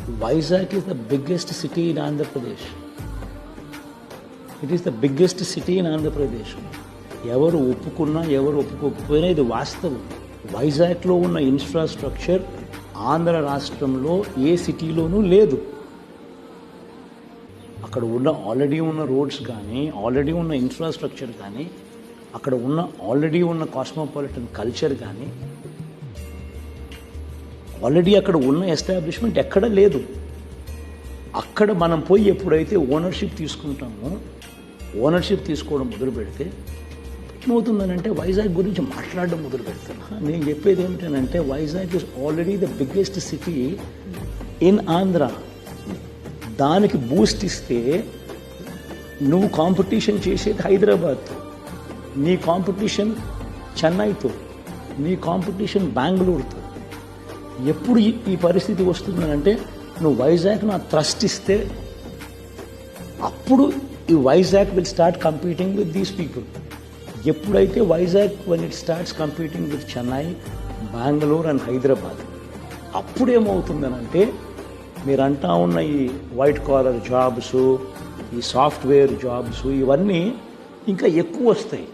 Vizag is the biggest city in Andhra Pradesh. It is the biggest city in Andhra Pradesh. ఎవరు ఒప్పుకున్నా ఎవరు ఒప్పుకోకపోయినా ఇది వాస్తవం. వైజాగ్లో ఉన్న ఇన్ఫ్రాస్ట్రక్చర్ ఆంధ్ర రాష్ట్రంలో ఏ సిటీలోనూ లేదు. అక్కడ ఉన్న ఆల్రెడీ ఉన్న రోడ్స్ కానీ, ఆల్రెడీ ఉన్న ఇన్ఫ్రాస్ట్రక్చర్ కానీ, అక్కడ ఉన్న ఆల్రెడీ ఉన్న కాస్మోపాలిటన్ కల్చర్ కానీ, ఆల్రెడీ అక్కడ ఉన్న ఎస్టాబ్లిష్మెంట్ ఎక్కడ లేదు. అక్కడ మనం పోయి ఎప్పుడైతే ఓనర్షిప్ తీసుకుంటామో, ఓనర్షిప్ తీసుకోవడం మొదలు పెడితే ఏమవుతుందనంటే వైజాగ్ గురించి మాట్లాడడం మొదలు పెడతాను. నేను చెప్పేది ఏమిటనంటే Vizag is already the biggest city in Andhra. దానికి బూస్ట్ ఇస్తే నువ్వు కాంపిటీషన్ చేసేది హైదరాబాద్తో, నీ కాంపిటీషన్ చెన్నైతో, నీ కాంపిటీషన్ బెంగళూరుతో. ఎప్పుడు ఈ పరిస్థితి వస్తుందనంటే నువ్వు వైజాగ్ నా ట్రస్ట్ ఇస్తే అప్పుడు ఈ Vizag will start competing with these people. ఎప్పుడైతే Vizag when it starts competing with Chennai, Bengaluru and Hyderabad, అప్పుడేమవుతుందనంటే మీరు అంటా ఉన్న ఈ వైట్ కాలర్ జాబ్స్, ఈ సాఫ్ట్వేర్ జాబ్స్, ఇవన్నీ ఇంకా ఎక్కువ వస్తాయి.